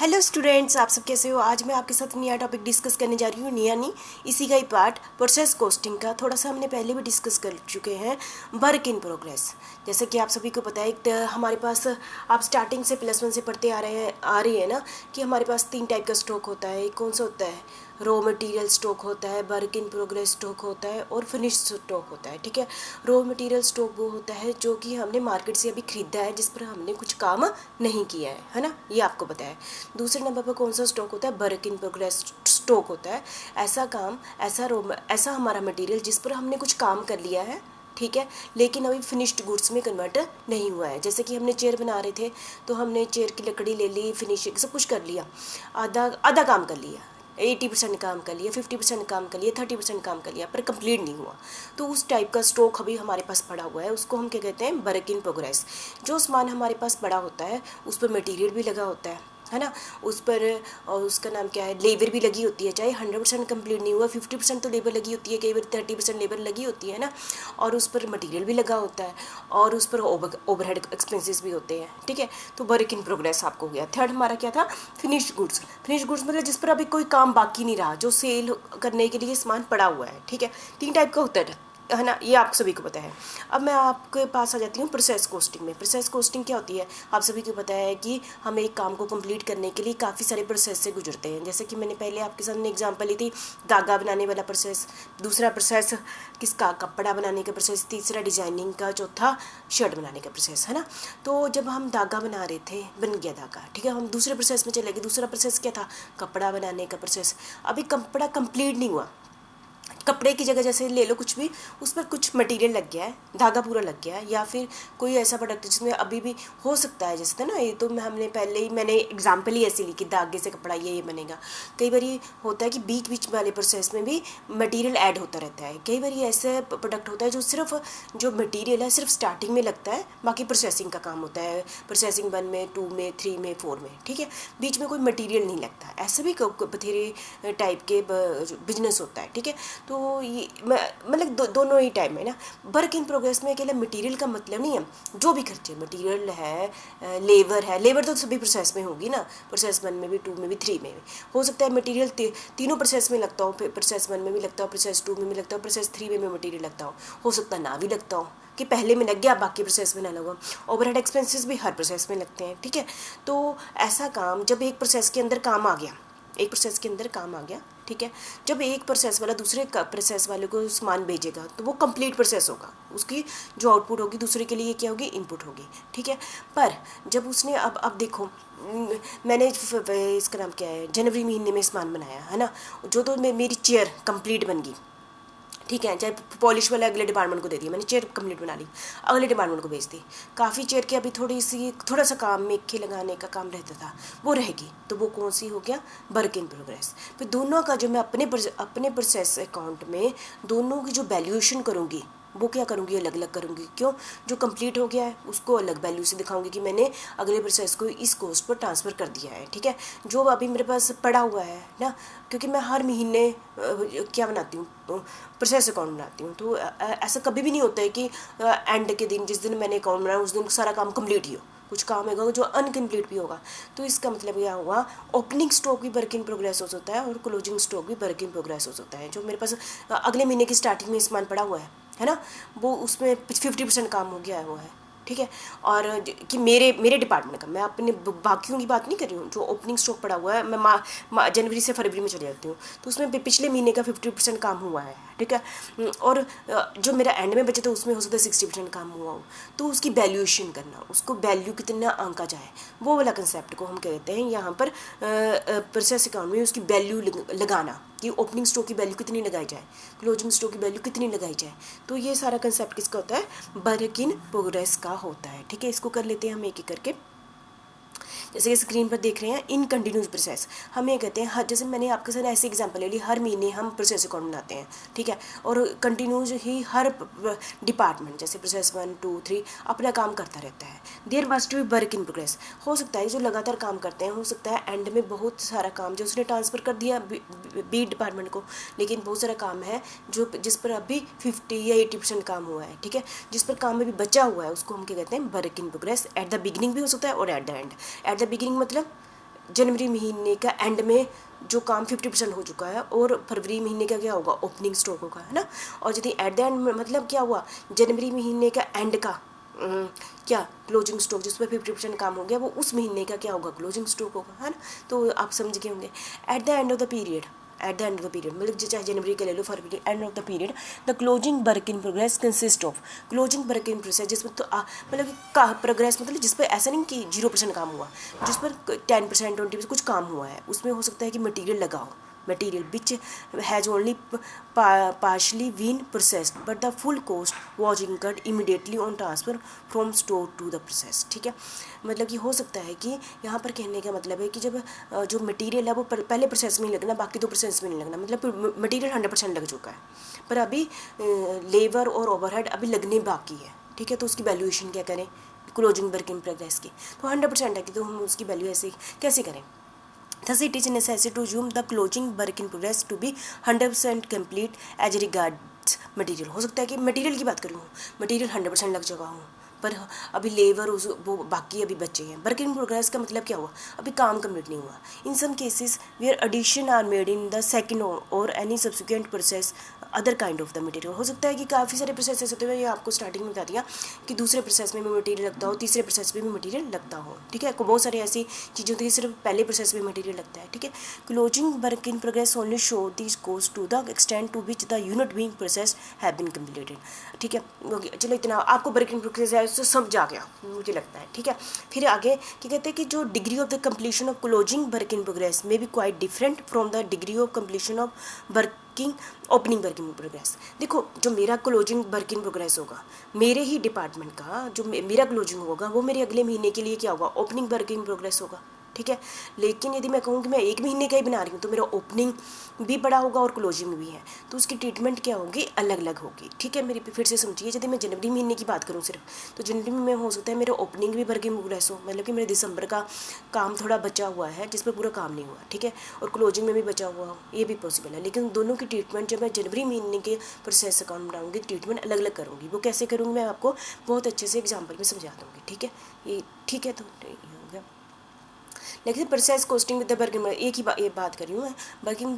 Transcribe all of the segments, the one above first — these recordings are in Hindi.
हेलो स्टूडेंट्स, आप सब कैसे हो। आज मैं आपके साथ नया टॉपिक डिस्कस करने जा रही हूँ। नया नहीं, इसी का ही पार्ट प्रोसेस कॉस्टिंग का। थोड़ा सा हमने पहले भी डिस्कस कर चुके हैं, वर्क इन प्रोग्रेस। जैसे कि आप सभी को पता है, हमारे पास आप स्टार्टिंग से +1 से पढ़ते आ रही है ना कि हमारे पास 3 टाइप का स्टॉक होता है। कौन सा होता है? रॉ मटेरियल स्टॉक होता है, वर्क इन प्रोग्रेस स्टॉक होता है और फिनिश स्टॉक होता है। ठीक है, रॉ मटेरियल स्टॉक वो होता है जो कि हमने मार्केट से अभी खरीदा है, जिस पर हमने कुछ काम नहीं किया है ना, ये आपको पता है। दूसरे नंबर पर कौन सा स्टॉक होता है? वर्क इन प्रोग्रेस स्टॉक होता है। ऐसा काम, ऐसा हमारा मटेरियल जिस पर हमने कुछ काम कर लिया है, ठीक है, लेकिन अभी फिनिश्ड गुड्स में कन्वर्ट नहीं हुआ है। जैसे कि हमने चेयर बना रहे थे, तो हमने चेयर की लकड़ी ले ली, फिनिशिंग सब कुछ कर लिया, आधा आधा काम कर लिया, 80% काम कर लिया, 50% काम कर लिया, 30% काम कर लिया, पर कंप्लीट नहीं हुआ। तो उस टाइप का स्टॉक अभी हमारे पास पड़ा हुआ है, उसको हम क्या कहते हैं? Work in progress. जो सामान हमारे पास पड़ा होता है उस पर मटेरियल भी लगा होता है ना, उस पर, और उसका नाम क्या है, लेबर भी लगी होती है। चाहे 100% कंप्लीट नहीं हुआ, 50% तो लेबर लगी होती है, कई बार 30% लेबर लगी होती है ना, और उस पर मटेरियल भी लगा होता है, और उस पर ओवरहेड एक्सपेंसेस भी होते हैं। ठीक है, तो वर्क इन प्रोग्रेस आपको हो गया। थर्ड हमारा क्या था? Finish goods. फिनिश गुड्स मतलब जिस पर अभी कोई काम बाकी नहीं रहा, जो सेल करने के लिए सामान पड़ा हुआ है। ठीक है, 3 टाइप का होता है ना, ये आप सभी को पता है। अब मैं आपके पास आ जाती हूँ प्रोसेस कॉस्टिंग में। प्रोसेस कॉस्टिंग क्या होती है? आप सभी को पता है कि हम एक काम को कंप्लीट करने के लिए काफ़ी सारे प्रोसेस से गुजरते हैं। जैसे कि मैंने पहले आपके सामने एग्जांपल ली थी, धागा बनाने वाला प्रोसेस, दूसरा प्रोसेस किसका? कपड़ा बनाने का प्रोसेस, तीसरा डिजाइनिंग का, चौथा शर्ट बनाने का प्रोसेस, है ना। तो जब हम धागा बना रहे थे, बन गया धागा, ठीक है, हम दूसरे प्रोसेस में चले गए। दूसरा प्रोसेस क्या था? कपड़ा बनाने का प्रोसेस। अभी कपड़ा कंप्लीट नहीं हुआ, कपड़े की जगह जैसे ले लो कुछ भी, उस पर कुछ मटेरियल लग गया है, धागा पूरा लग गया है, या फिर कोई ऐसा प्रोडक्ट जिसमें अभी भी हो सकता है, जैसे था ना, ये तो हमने पहले ही, मैंने एग्जांपल ही ऐसी ली कि धागे से कपड़ा ये बनेगा। कई बार ये होता है कि बीच बीच वाले प्रोसेस में भी मटेरियल ऐड होता रहता है। कई बार ये ऐसे प्रोडक्ट होता है जो सिर्फ, जो मटेरियल है सिर्फ स्टार्टिंग में लगता है, बाकी प्रोसेसिंग का काम होता है, प्रोसेसिंग 1 में, 2 में, 3 में, 4 में। ठीक है, बीच में कोई मटीरियल नहीं लगता। ऐसे भी बथेरे टाइप के बिजनेस होता है। ठीक है, तो ये मतलब दोनों ही टाइम है ना। वर्क इन प्रोग्रेस में अकेला मटेरियल का मतलब नहीं है, जो भी खर्चे, मटेरियल है, लेबर है, लेबर तो सभी प्रोसेस में होगी ना, प्रोसेस 1 में भी, 2 में भी, 3 में भी हो सकता है मटेरियल तीनों प्रोसेस में लगता हो, प्रोसेस 1 में भी लगता हो, प्रोसेस 2 में भी लगता हो, प्रोसेस 3 में भी मटेरियल लगता हो सकता ना भी लगता हो, कि पहले में लग गया बाकी प्रोसेस में ना लगा। ओवरहेड एक्सपेंसेस भी हर प्रोसेस में लगते हैं। ठीक है, तो ऐसा काम जब एक प्रोसेस के अंदर काम आ गया, एक प्रोसेस के अंदर काम आ गया, ठीक है, जब एक प्रोसेस वाला दूसरे प्रोसेस वाले को सामान भेजेगा तो वो कंप्लीट प्रोसेस होगा, उसकी जो आउटपुट होगी दूसरे के लिए क्या होगी? इनपुट होगी। ठीक है, पर जब उसने, अब देखो, मैंने इसका नाम क्या है, जनवरी महीने में सामान बनाया है ना, जो तो मेरी चेयर कंप्लीट बन गई, ठीक है, चाहे पॉलिश वाला अगले डिपार्टमेंट को दे दिया, मैंने चेयर कंप्लीट बना ली, अगले डिपार्टमेंट को भेज दी। काफ़ी चेयर की अभी थोड़ा सा काम, मेखे लगाने का काम रहता था, वो रहेगी, तो वो कौन सी हो गया? Work in progress. फिर दोनों का जो मैं अपने प्रोसेस अकाउंट में दोनों की जो वैल्यूएशन करूँगी, वो क्या करूँगी? अलग अलग करूँगी। क्यों? जो कंप्लीट हो गया है उसको अलग वैल्यू से दिखाऊंगी कि मैंने अगले प्रोसेस को इस कॉस्ट पर ट्रांसफ़र कर दिया है। ठीक है, जो अभी मेरे पास पड़ा हुआ है ना, क्योंकि मैं हर महीने क्या बनाती हूँ, प्रोसेस अकाउंट बनाती हूँ, तो ऐसा कभी भी नहीं होता है कि एंड के दिन, जिस दिन मैंने अकाउंट बनाया उस दिन सारा काम कंप्लीट ही हो, कुछ काम होगा जो अनकम्प्लीट भी होगा। तो इसका मतलब क्या हुआ? ओपनिंग स्टॉक भी वर्क इन प्रोग्रेस हो सकता है और क्लोजिंग स्टॉक भी वर्क इन प्रोग्रेस हो सकता है। जो मेरे पास अगले महीने की स्टार्टिंग में सामान पड़ा हुआ है ना, वो उसमें 50% काम हो गया है, वो है। ठीक है, और कि मेरे डिपार्टमेंट का, मैं अपने बाकियों की बात नहीं कर रही हूँ। जो ओपनिंग स्टॉक पड़ा हुआ है, मैं जनवरी से फरवरी में चली जाती हूँ, तो उसमें पिछले महीने का 50% काम हुआ है। ठीक है, और जो मेरा एंड में बचे थे उसमें हो सकता है 60% काम हुआ हो, तो उसकी वैल्यूएशन करना, उसको वैल्यू कितना आंका जाए, वो वाला कंसेप्ट को हम कहते हैं यहाँ पर प्रोसेस अकाउंट में उसकी वैल्यू लगाना, कि ओपनिंग स्टॉक की वैल्यू कितनी लगाई जाए, क्लोजिंग स्टॉक की वैल्यू कितनी लगाई जाए। तो ये सारा कंसेप्ट किसका होता है? वर्क इन प्रोग्रेस का होता है। ठीक है, इसको कर लेते हैं हम एक एक करके। जैसे कि स्क्रीन पर देख रहे हैं, इन कंटिन्यूस प्रोसेस हम ये कहते हैं। हर, जैसे मैंने आपके साथ ऐसे एग्जांपल ले ली, हर महीने हम प्रोसेस अकाउंट बनाते हैं, ठीक है, और कंटिन्यूस ही हर डिपार्टमेंट, जैसे प्रोसेस 1, 2, 3 अपना काम करता रहता है। There must be work in progress. हो सकता है जो लगातार काम करते हैं, हो सकता है एंड में बहुत सारा काम जो उसने ट्रांसफ़र कर दिया बी डिपार्टमेंट को, लेकिन बहुत सारा काम है जो जिस पर अभी 50 या 80% काम हुआ है। ठीक है, जिस पर काम अभी बचा हुआ है उसको हम क्या कहते हैं? Work in progress. At the beginning भी हो सकता है और eight the and. At the beginning मतलब जनवरी महीने का एंड में जो काम 50% हो चुका है और फरवरी महीने का क्या होगा, ओपनिंग स्टॉक होगा, है ना। और यदि एट द एंड में मतलब क्या हुआ, जनवरी महीने का एंड का क्या क्लोजिंग स्टॉक जिस पर 50% काम हो गया वो उस महीने का क्या होगा, क्लोजिंग स्टॉक होगा, है ना। तो आप समझ गए होंगे। At the end of the period, at the end of the period मतलब चाहे जनवरी का ले लो, फरवरी, end of the period the closing work in progress consist of, closing work in process जिसमें तो मतलब का प्रोग्रेस मतलब जिस पर ऐसा नहीं कि 0% काम हुआ, जिस पर 10% 20% कुछ काम हुआ है, उसमें हो सकता है कि मटीरियल लगाओ, material which has only partially been processed but the full cost was incurred immediately on transfer from store to the process। ठीक है, मतलब कि हो सकता है कि यहाँ पर कहने का मतलब है कि जब जो मटेरियल है वो पहले प्रोसेस में ही लगना, बाकी तो प्रोसेस में नहीं लगना, मतलब मटेरियल 100% लग चुका है पर अभी लेबर और ओवरहेड अभी लगने बाकी है। ठीक है, तो उसकी वैल्यूएशन क्या करें, क्लोजिंग वर्क इन प्रोग्रेस की, तो 100% है कि तो हम उसकी वैल्यू ऐसे कैसे करें। Thus, it is necessary to assume the closing work in progress to be 100% complete as regards material। हो सकता है कि मटेरियल की बात करूँ, मटेरियल 100% लग चुका हूँ पर अभी लेबर उस वो बाकी अभी बचे हैं। वर्क इन प्रोग्रेस का मतलब क्या हुआ, अभी काम कंप्लीट नहीं हुआ। In some cases where addition are made in the second और any subsequent process other kind of the material. हो सकता है कि काफ़ी सारे प्रोसेस ऐसे होते हुए, ये आपको स्टार्टिंग में बता दिया कि दूसरे प्रोसेस में भी मटेरियल लगता हो, तीसरे प्रोसेस में भी मटेरियल लगता हो। ठीक है, बहुत सारी ऐसी चीज़ें होती है सिर्फ पहले प्रोसेस में मटेरियल लगता है। ठीक है, closing work in progress only show this goes to the extent to which the unit being process have been completed. ठीक है, चलो इतना आपको वर्क इन प्रोग्रेस है उससे समझ आ गया मुझे लगता है। ठीक है, फिर आगे क्या कहते हैं कि जो degree of the completion of closing work in progress में be quite different from the degree of completion of working opening work in progress. देखो, जो मेरा क्लोजिंग वर्क इन प्रोग्रेस होगा, मेरे ही डिपार्टमेंट का जो मेरा क्लोजिंग होगा वो मेरे अगले महीने के लिए क्या होगा, ओपनिंग वर्क इन प्रोग्रेस होगा। ठीक है, लेकिन यदि मैं कहूँ कि मैं एक महीने का ही बना रही हूँ तो मेरा ओपनिंग भी बड़ा होगा और क्लोजिंग भी है, तो उसकी ट्रीटमेंट क्या होगी, अलग अलग होगी। ठीक है, मेरी फिर से समझिए, यदि मैं जनवरी महीने की बात करूँ सिर्फ, तो जनवरी में हो सकता है मेरा ओपनिंग भी वर्क इन प्रोग्रेस हो, मतलब कि मेरे दिसंबर का काम थोड़ा बचा हुआ है जिस पर पूरा काम नहीं हुआ। ठीक है, और क्लोजिंग में भी बचा हुआ हो, ये भी पॉसिबल है। लेकिन दोनों की ट्रीटमेंट जब मैं जनवरी महीने के प्रोसेस अकाउंट बनाऊँगी, ट्रीटमेंट अलग अलग करूँगी। वो कैसे करूँगी मैं आपको बहुत अच्छे से एग्जाम्पल में समझा दूँगी। ठीक है, ये ठीक है, तो ये हो गया। लेकिन process costing with the working, एक ही ये बात कर रही हूँ मैं, working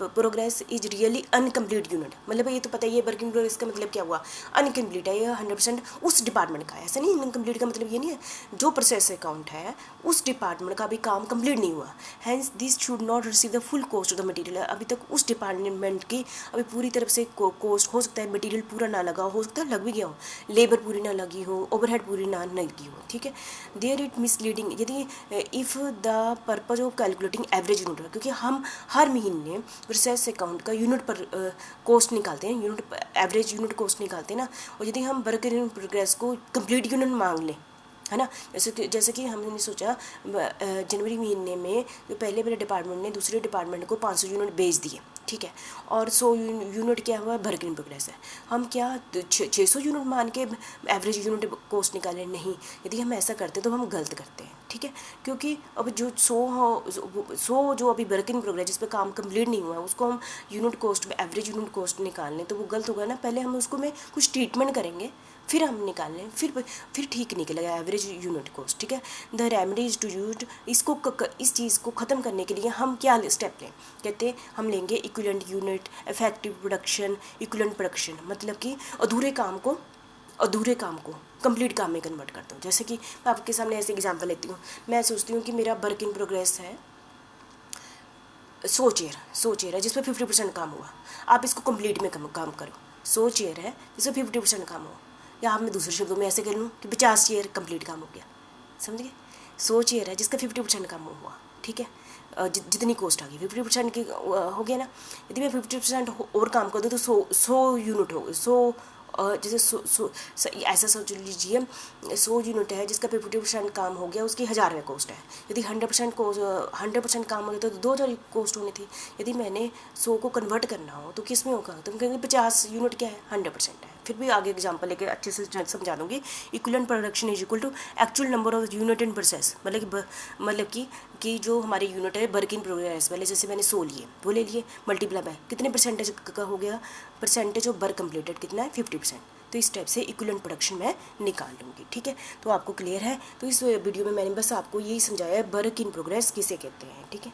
progress is really incomplete unit. मतलब ये तो पता ही है वर्किंग प्रोग्रेस का मतलब क्या हुआ, अनकम्प्लीट है, ये 100% उस डिपार्टमेंट का है। ऐसा नहीं, अनकम्प्लीट का मतलब ये नहीं है जो प्रोसेस अकाउंट है उस डिपार्टमेंट का भी काम कंप्लीट नहीं हुआ, hence this should not receive the full cost of the material. अभी तक उस डिपार्टमेंट की अभी पूरी तरफ से कॉस्ट, हो सकता है मटेरियल पूरा ना लगा हो सकता है लग भी गया हो, लेबर पूरी ना लगी हो, ओवरहेड पूरी ना लगी हो। ठीक है, देयर इट मिसलीडिंग यदि if the purpose of calculating average unit, क्योंकि हम हर महीने प्रोसेस अकाउंट का यूनिट पर कॉस्ट निकालते हैं, यूनिट एवरेज यूनिट कॉस्ट निकालते हैं ना। और यदि हम वर्क इन प्रोग्रेस को कंप्लीट यूनिट मांग लें, है ना, जैसे कि हमने सोचा जनवरी महीने में जो पहले मेरे डिपार्टमेंट ने दूसरे डिपार्टमेंट को 500 यूनिट बेच दिए। ठीक है, और 100 यूनिट क्या हुआ, वर्क इन प्रोग्रेस है। हम क्या 600 यूनिट मान के एवरेज यूनिट कॉस्ट निकालें, नहीं। यदि हम ऐसा करते तो हम गलत करते हैं। ठीक है, क्योंकि अब जो 100 जो अभी वर्क इन प्रोग्रेस जिस पर काम कंप्लीट नहीं हुआ है उसको हम यूनिट कॉस्ट में एवरेज यूनिट कॉस्ट निकाल लें तो वो गलत होगा ना। पहले हम उसको में कुछ ट्रीटमेंट करेंगे, फिर हम निकाल लें, फिर ठीक निकलेगा एवरेज यूनिट कॉस्ट। ठीक है, the remedy is to use इसको इस चीज़ को ख़त्म करने के लिए हम क्या स्टेप लें, कहते हैं हम लेंगे equivalent unit, effective production, equivalent production. मतलब कि अधूरे काम को कंप्लीट काम में कन्वर्ट करता हूँ। जैसे कि मैं आपके सामने ऐसे एग्जांपल लेती हूँ, मैं सोचती हूँ कि मेरा वर्क इन प्रोग्रेस है 100 चेयर है जिस पर 50% काम हुआ, आप इसको कंप्लीट में काम करो। 100 चेयर है जिस पर 50% काम हुआ, या आप मैं दूसरे शब्दों में ऐसे कर लूँ कि 50 चेयर कंप्लीट काम हो गया। समझ गए, 100 चेयर है जिसका 50% काम हुआ। ठीक है, जितनी कॉस्ट आ गई 50% की हो गया ना। यदि मैं 50% और काम कर दूँ तो 100 यूनिट हो गए, 100 जैसे ऐसा सोच लीजिए 100 यूनिट है जिसका 50% काम हो गया, उसकी 1000 रुपये कॉस्ट है। यदि 100% काम हो गया तो 2000 कॉस्ट होनी थी। यदि मैंने 100 को कन्वर्ट करना हो तो किस में होगा, तो हम कहेंगे 50 यूनिट क्या है, 100% है। फिर भी आगे एग्जांपल लेके अच्छे से समझा दूँगी। Equivalent production is equal to actual number of unit in process, मतलब कि जो हमारे यूनिट है वर्क इन प्रोग्रेस वाले, जैसे मैंने 100 लिए, वो ले लिए, मल्टीप्लाई बाय कितने परसेंटेज का हो गया, परसेंटेज ऑफ वर्क कंप्लीटेड कितना है 50%। तो इस टाइप से इक्विवेलेंट प्रोडक्शन मैं निकाल लूँगी। ठीक है, तो आपको क्लियर है। तो इस वीडियो में मैंने बस आपको यही समझाया है वर्क इन प्रोग्रेस किसे कहते हैं। ठीक है।